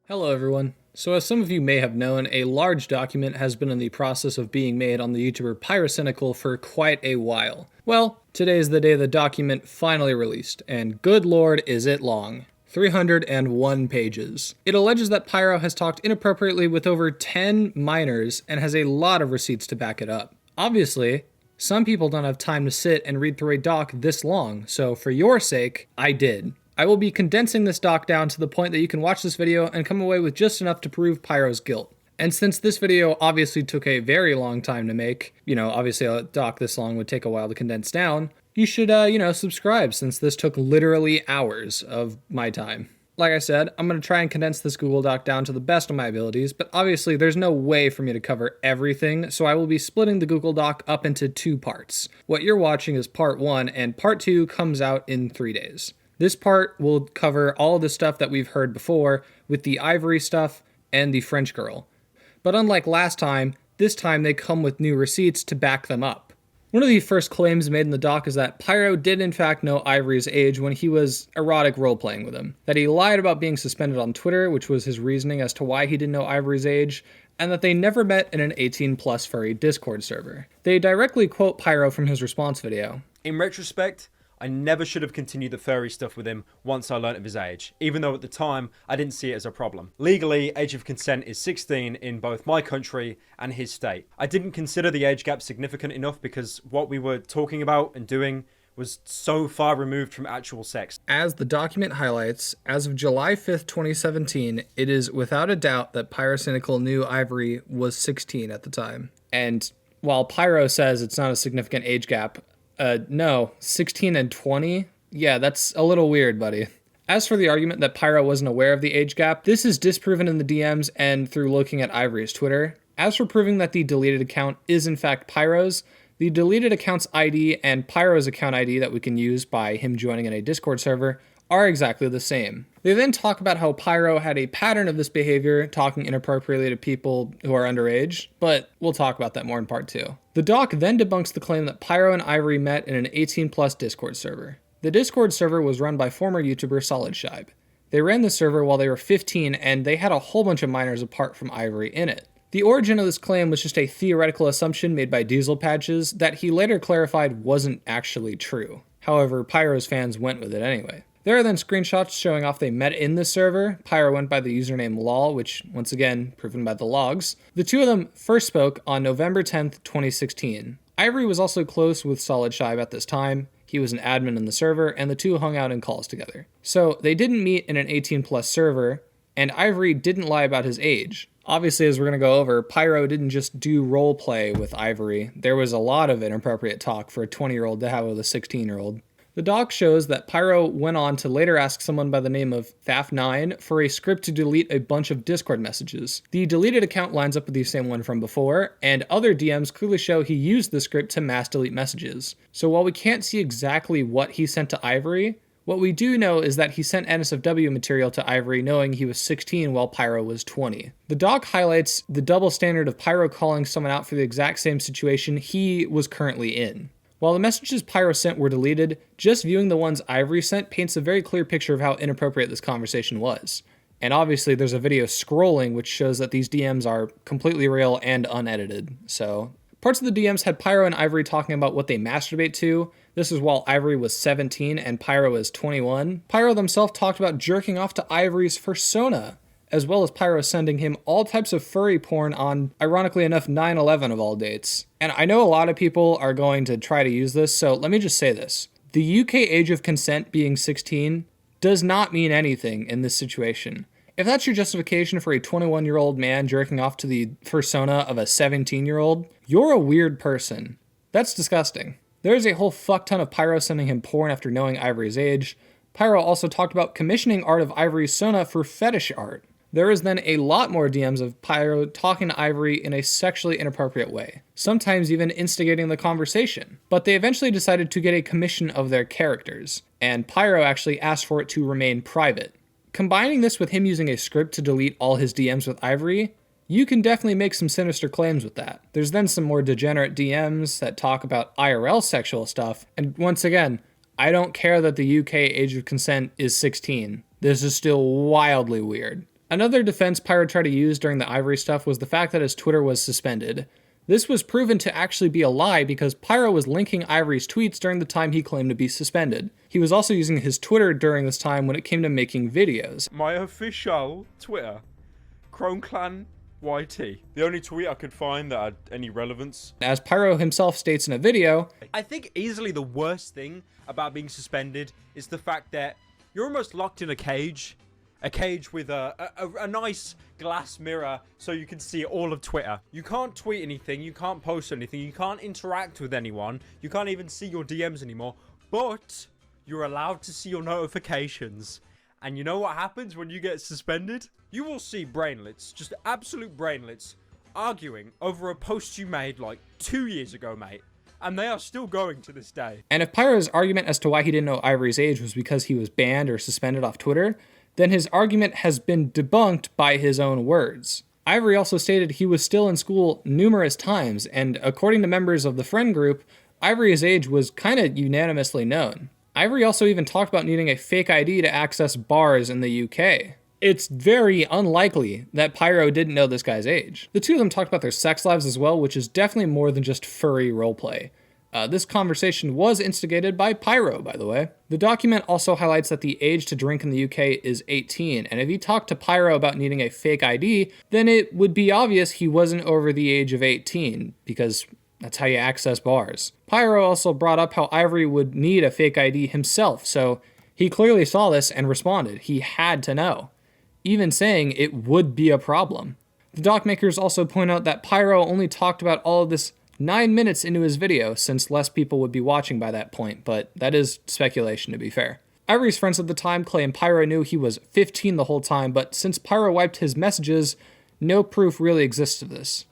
Hello everyone. So as some of you may have known, a large document has been in the process of being made on the YouTuber Pyrocynical for quite a while. Well, today is the day the document finally released, and good lord is it long. 301 pages. It alleges that Pyro has talked inappropriately with over 10 minors and has a lot of receipts to back it up. Obviously, some people don't have time to sit and read through a doc this long, so for your sake, I did. I will be condensing this doc down to the point that you can watch this video and come away with just enough to prove Pyro's guilt. And since this video obviously took a very long time to make, obviously a doc this long would take a while to condense down, you should, subscribe since this took literally hours of my time. Like I said, I'm going to try and condense this Google Doc down to the best of my abilities, but obviously there's no way for me to cover everything, so I will be splitting the Google Doc up into two parts. What you're watching is part 1, and part 2 comes out in 3 days. This part will cover all of the stuff that we've heard before with the Ivory stuff and the French girl. But unlike last time, this time they come with new receipts to back them up. One of the first claims made in the doc is that Pyro did in fact know Ivory's age when he was erotic role-playing with him. That he lied about being suspended on Twitter, which was his reasoning as to why he didn't know Ivory's age, and that they never met in an 18+ furry Discord server. They directly quote Pyro from his response video. In retrospect, I never should have continued the furry stuff with him once I learnt of his age, even though at the time I didn't see it as a problem. Legally, age of consent is 16 in both my country and his state. I didn't consider the age gap significant enough because what we were talking about and doing was so far removed from actual sex. As the document highlights, as of July 5th, 2017, it is without a doubt that Pyrocynical knew Ivory was 16 at the time. And while Pyro says it's not a significant age gap, no, 16 and 20? Yeah, that's a little weird, buddy. As for the argument that Pyro wasn't aware of the age gap, this is disproven in the DMs and through looking at Ivory's Twitter. As for proving that the deleted account is in fact Pyro's, the deleted account's ID and Pyro's account ID that we can use by him joining in a Discord server are exactly the same. They then talk about how Pyro had a pattern of this behavior, talking inappropriately to people who are underage, but we'll talk about that more in part 2. The doc then debunks the claim that Pyro and Ivory met in an 18+ Discord server. The Discord server was run by former YouTuber Solid Shibe. They ran the server while they were 15 and they had a whole bunch of minors apart from Ivory in it. The origin of this claim was just a theoretical assumption made by Diesel Patches that he later clarified wasn't actually true. However, Pyro's fans went with it anyway. There are then screenshots showing off they met in the server. Pyro went by the username lol, which, once again, proven by the logs. The two of them first spoke on November 10th, 2016. Ivory was also close with Solid Shibe at this time. He was an admin in the server, and the two hung out in calls together. So, they didn't meet in an 18+ server, and Ivory didn't lie about his age. Obviously, as we're going to go over, Pyro didn't just do roleplay with Ivory. There was a lot of inappropriate talk for a 20-year-old to have with a 16-year-old. The doc shows that Pyro went on to later ask someone by the name of Thaf9 for a script to delete a bunch of Discord messages. The deleted account lines up with the same one from before, and other DMs clearly show he used the script to mass delete messages. So while we can't see exactly what he sent to Ivory, what we do know is that he sent NSFW material to Ivory knowing he was 16 while Pyro was 20. The doc highlights the double standard of Pyro calling someone out for the exact same situation he was currently in. While the messages Pyro sent were deleted, just viewing the ones Ivory sent paints a very clear picture of how inappropriate this conversation was. And obviously there's a video scrolling which shows that these DMs are completely real and unedited. So parts of the DMs had Pyro and Ivory talking about what they masturbate to. This is while Ivory was 17 and Pyro was 21. Pyro themselves talked about jerking off to Ivory's fursona, as well as Pyro sending him all types of furry porn on, ironically enough, 9/11 of all dates. And I know a lot of people are going to try to use this, so let me just say this. The UK age of consent being 16 does not mean anything in this situation. If that's your justification for a 21-year-old man jerking off to the fursona of a 17-year-old, you're a weird person. That's disgusting. There's a whole fuck ton of Pyro sending him porn after knowing Ivory's age. Pyro also talked about commissioning art of Ivory's sona for fetish art. There is then a lot more DMs of Pyro talking to Ivory in a sexually inappropriate way, sometimes even instigating the conversation. But they eventually decided to get a commission of their characters, and Pyro actually asked for it to remain private. Combining this with him using a script to delete all his DMs with Ivory, you can definitely make some sinister claims with that. There's then some more degenerate DMs that talk about IRL sexual stuff, and once again, I don't care that the UK age of consent is 16. This is still wildly weird. Another defense Pyro tried to use during the Ivory stuff was the fact that his Twitter was suspended. This was proven to actually be a lie because Pyro was linking Ivory's tweets during the time he claimed to be suspended. He was also using his Twitter during this time when it came to making videos. My official Twitter, ChromeClan YT. The only tweet I could find that had any relevance. As Pyro himself states in a video, I think easily the worst thing about being suspended is the fact that you're almost locked in a cage with a nice glass mirror so you can see all of Twitter. You can't tweet anything, you can't post anything, you can't interact with anyone, you can't even see your DMs anymore, but you're allowed to see your notifications. And you know what happens when you get suspended? You will see brainlets, just absolute brainlets, arguing over a post you made like 2 years ago, mate. And they are still going to this day. And if Pyro's argument as to why he didn't know Ivory's age was because he was banned or suspended off Twitter, then his argument has been debunked by his own words. Ivory also stated he was still in school numerous times, and according to members of the friend group, Ivory's age was kind of unanimously known. Ivory also even talked about needing a fake ID to access bars in the UK. It's very unlikely that Pyro didn't know this guy's age. The two of them talked about their sex lives as well, which is definitely more than just furry roleplay. This conversation was instigated by Pyro, by the way. The document also highlights that the age to drink in the UK is 18, and if he talked to Pyro about needing a fake ID, then it would be obvious he wasn't over the age of 18, because that's how you access bars. Pyro also brought up how Ivory would need a fake ID himself, so he clearly saw this and responded. He had to know, even saying it would be a problem. The doc makers also point out that Pyro only talked about all of this 9 minutes into his video, since less people would be watching by that point, but that is speculation to be fair. Ivory's friends at the time claim Pyro knew he was 15 the whole time, but since Pyro wiped his messages, no proof really exists of this.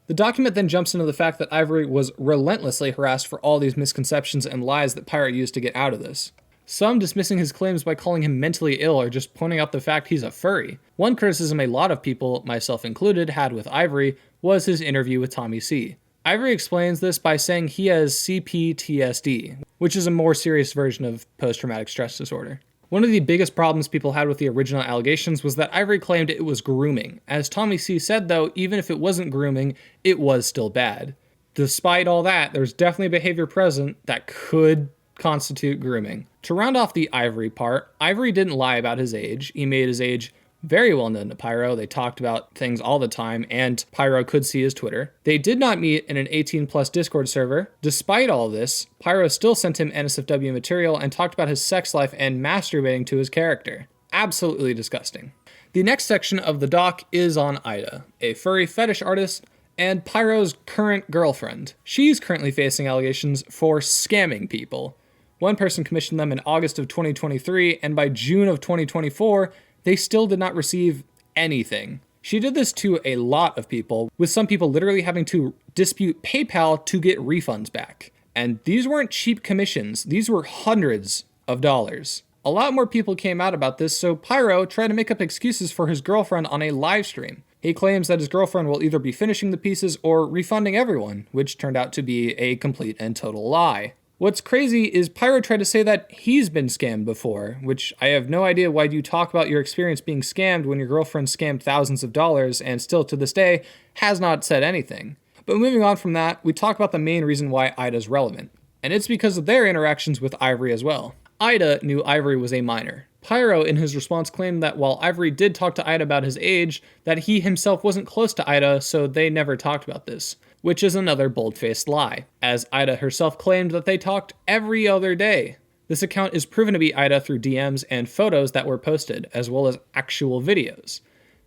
The document then jumps into the fact that Ivory was relentlessly harassed for all these misconceptions and lies that Pyro used to get out of this. Some dismissing his claims by calling him mentally ill or just pointing out the fact he's a furry. One criticism a lot of people, myself included, had with Ivory was his interview with Tommy C. Ivory explains this by saying he has CPTSD, which is a more serious version of post-traumatic stress disorder. One of the biggest problems people had with the original allegations was that Ivory claimed it was grooming. As Tommy C said though, even if it wasn't grooming, it was still bad. Despite all that, there's definitely behavior present that could constitute grooming. To round off the Ivory part, Ivory didn't lie about his age. He made his age very well known to Pyro. They talked about things all the time, and Pyro could see his Twitter. They did not meet in an 18+ Discord server. Despite all this, Pyro still sent him NSFW material and talked about his sex life and masturbating to his character. Absolutely disgusting. The next section of the doc is on Ida, a furry fetish artist and Pyro's current girlfriend. She's currently facing allegations for scamming people. One person commissioned them in August of 2023, and by June of 2024, they still did not receive anything. She did this to a lot of people, with some people literally having to dispute PayPal to get refunds back. And these weren't cheap commissions, these were hundreds of dollars. A lot more people came out about this, so Pyro tried to make up excuses for his girlfriend on a live stream. He claims that his girlfriend will either be finishing the pieces or refunding everyone, which turned out to be a complete and total lie. What's crazy is Pyro tried to say that he's been scammed before, which I have no idea why you talk about your experience being scammed when your girlfriend scammed thousands of dollars and still to this day has not said anything. But moving on from that, we talk about the main reason why Ida's relevant, and it's because of their interactions with Ivory as well. Ida knew Ivory was a minor. Pyro, in his response, claimed that while Ivory did talk to Ida about his age, that he himself wasn't close to Ida, so they never talked about this, which is another bold-faced lie, as Ida herself claimed that they talked every other day. This account is proven to be Ida through DMs and photos that were posted, as well as actual videos.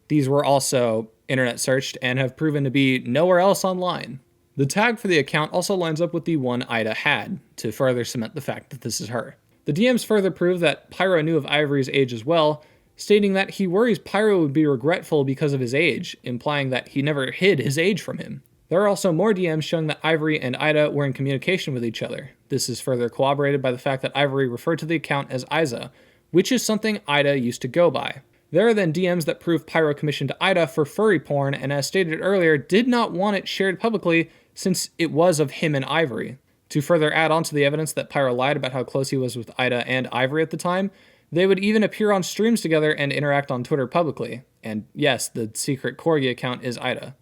These were also internet searched and have proven to be nowhere else online. The tag for the account also lines up with the one Ida had, to further cement the fact that this is her. The DMs further prove that Pyro knew of Ivory's age as well, stating that he worries Pyro would be regretful because of his age, implying that he never hid his age from him. There are also more DMs showing that Ivory and Ida were in communication with each other. This is further corroborated by the fact that Ivory referred to the account as Isa, which is something Ida used to go by. There are then DMs that prove Pyro commissioned Ida for furry porn, and as stated earlier, did not want it shared publicly since it was of him and Ivory. To further add on to the evidence that Pyro lied about how close he was with Ida and Ivory at the time, They would even appear on streams together and interact on Twitter publicly. And yes, the secret Corgi account is Ida.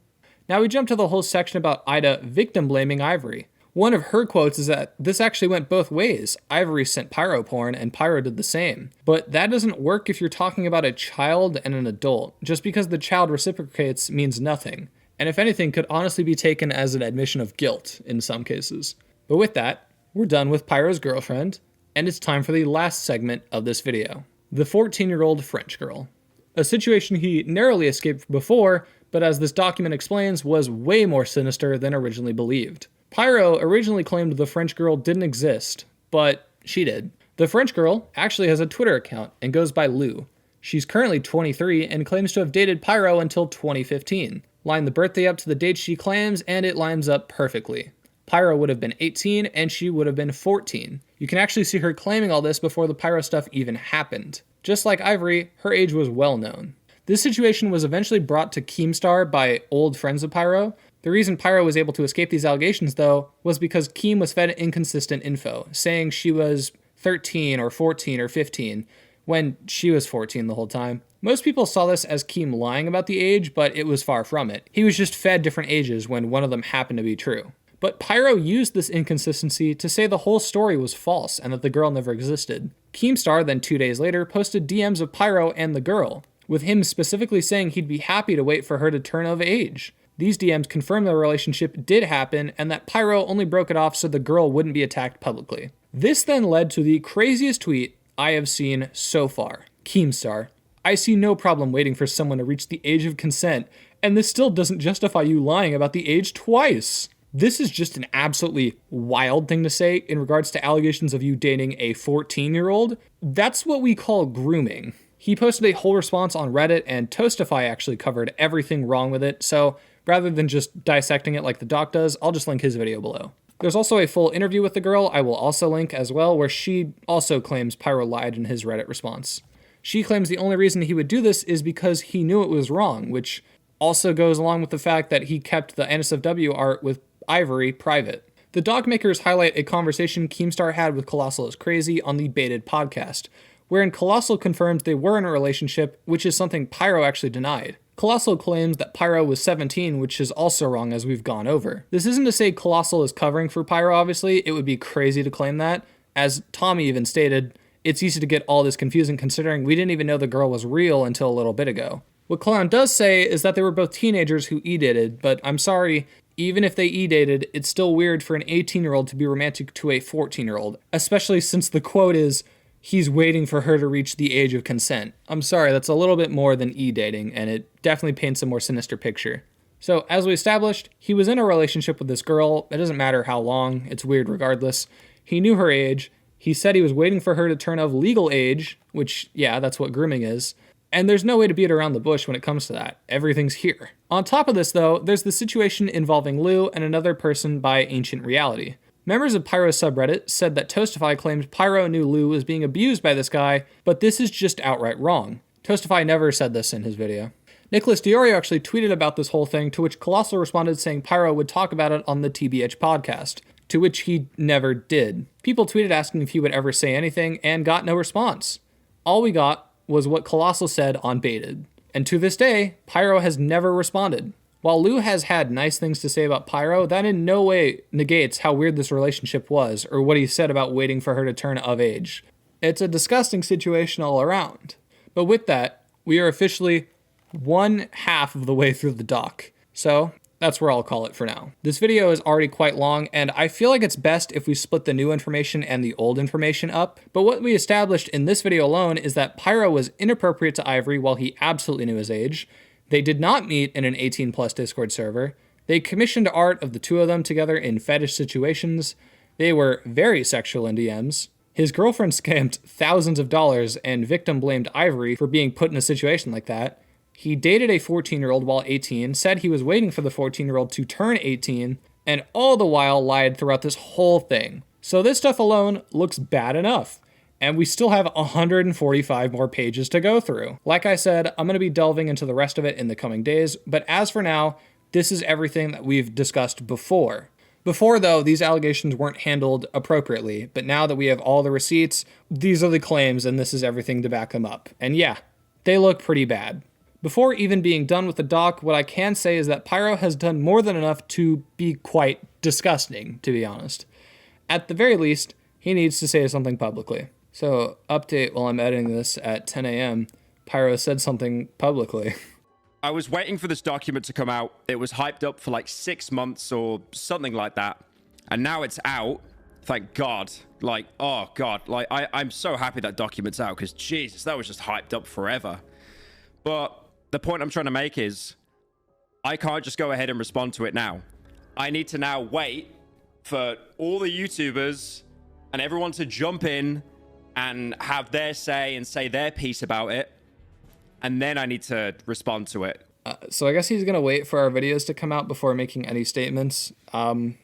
Now we jump to the whole section about Ida victim blaming Ivory. One of her quotes is that this actually went both ways. Ivory sent Pyro porn and Pyro did the same. But that doesn't work if you're talking about a child and an adult. Just because the child reciprocates means nothing. And if anything, could honestly be taken as an admission of guilt in some cases. But with that, we're done with Pyro's girlfriend, and it's time for the last segment of this video. The 14-year-old French girl. A situation he narrowly escaped before, but as this document explains, was way more sinister than originally believed. Pyro originally claimed the French girl didn't exist, but she did. The French girl actually has a Twitter account and goes by Lou. She's currently 23 and claims to have dated Pyro until 2015. Line the birthday up to the date she claims, and it lines up perfectly. Pyro would have been 18 and she would have been 14. You can actually see her claiming all this before the Pyro stuff even happened. Just like Ivory, her age was well known. This situation was eventually brought to Keemstar by old friends of Pyro. The reason Pyro was able to escape these allegations, though, was because Keem was fed inconsistent info, saying she was 13 or 14 or 15, when she was 14 the whole time. Most people saw this as Keem lying about the age, but it was far from it. He was just fed different ages when one of them happened to be true. But Pyro used this inconsistency to say the whole story was false and that the girl never existed. Keemstar then 2 days later posted DMs of Pyro and the girl, with him specifically saying he'd be happy to wait for her to turn of age. These DMs confirmed the relationship did happen and that Pyro only broke it off so the girl wouldn't be attacked publicly. This then led to the craziest tweet I have seen so far. Keemstar, I see no problem waiting for someone to reach the age of consent, and this still doesn't justify you lying about the age twice. This is just an absolutely wild thing to say in regards to allegations of you dating a 14-year-old. That's what we call grooming. He posted a whole response on Reddit, and Toastify actually covered everything wrong with it, so rather than just dissecting it like the doc does, I'll just link his video below. There's also a full interview with the girl I will also link as well, where she also claims Pyro lied in his Reddit response. She claims the only reason he would do this is because he knew it was wrong, which also goes along with the fact that he kept the NSFW art with Ivory private. The doc makers highlight a conversation Keemstar had with Colossal is Crazy on the Baited podcast, wherein Colossal confirms they were in a relationship, which is something Pyro actually denied. Colossal claims that Pyro was 17, which is also wrong as we've gone over. This isn't to say Colossal is covering for Pyro, obviously. It would be crazy to claim that. As Tommy even stated, it's easy to get all this confusing considering we didn't even know the girl was real until a little bit ago. What Clown does say is that they were both teenagers who e-dated, but I'm sorry, even if they e-dated, it's still weird for an 18-year-old to be romantic to a 14-year-old, especially since the quote is, he's waiting for her to reach the age of consent. I'm sorry, that's a little bit more than e-dating, and it definitely paints a more sinister picture. So, as we established, he was in a relationship with this girl. It doesn't matter how long, it's weird regardless. He knew her age. He said he was waiting for her to turn of legal age, which, yeah, that's what grooming is. And there's no way to beat around the bush when it comes to that. Everything's here. On top of this, though, there's the situation involving Lou and another person by Ancient Reality. Members of Pyro's subreddit said that Toastify claimed Pyro knew Lou was being abused by this guy, but this is just outright wrong. Toastify never said this in his video. Nicholas Diorio actually tweeted about this whole thing, to which Colossal responded saying Pyro would talk about it on the TBH podcast, to which he never did. People tweeted asking if he would ever say anything, and got no response. All we got was what Colossal said on Baited. And to this day, Pyro has never responded. While Lou has had nice things to say about Pyro, that in no way negates how weird this relationship was, or what he said about waiting for her to turn of age. It's a disgusting situation all around. But with that, we are officially 1/2 of the way through the doc. So, that's where I'll call it for now. This video is already quite long, and I feel like it's best if we split the new information and the old information up. But what we established in this video alone is that Pyro was inappropriate to Ivory while he absolutely knew his age. They did not meet in an 18+ Discord server. They commissioned art of the two of them together in fetish situations. They were very sexual in DMs. His girlfriend scammed thousands of dollars and victim blamed Ivory for being put in a situation like that. He dated a 14-year-old while 18, said he was waiting for the 14-year-old to turn 18, and all the while lied throughout this whole thing. So this stuff alone looks bad enough. And we still have 145 more pages to go through. Like I said, I'm going to be delving into the rest of it in the coming days, but as for now, this is everything that we've discussed before. Before, though, these allegations weren't handled appropriately, but now that we have all the receipts, these are the claims and this is everything to back them up. And yeah, they look pretty bad. Before even being done with the doc, what I can say is that Pyro has done more than enough to be quite disgusting, to be honest. At the very least, he needs to say something publicly. So, update while I'm editing this at 10 a.m., Pyro said something publicly. I was waiting for this document to come out. It was hyped up for like 6 months or something like that. And now it's out. Thank God. Like, oh God. Like, I'm so happy that document's out because Jesus, that was just hyped up forever. But the point I'm trying to make is I can't just go ahead and respond to it now. I need to now wait for all the YouTubers and everyone to jump in and have their say and say their piece about it. And then I need to respond to it. So I guess he's going to wait for our videos to come out before making any statements. All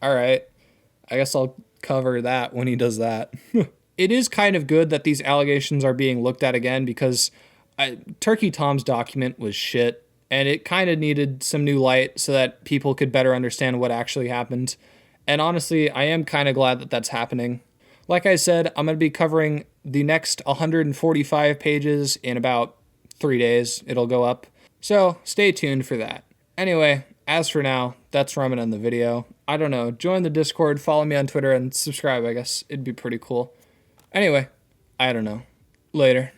right. I guess I'll cover that when he does that. It is kind of good that these allegations are being looked at again because Turkey Tom's document was shit, and it kind of needed some new light so that people could better understand what actually happened. And honestly, I am kind of glad that that's happening. Like I said, I'm going to be covering the next 145 pages in about 3 days. It'll go up. So stay tuned for that. Anyway, as for now, that's where I'm going to end the video. I don't know. Join the Discord, follow me on Twitter, and subscribe, I guess. It'd be pretty cool. Anyway, I don't know. Later.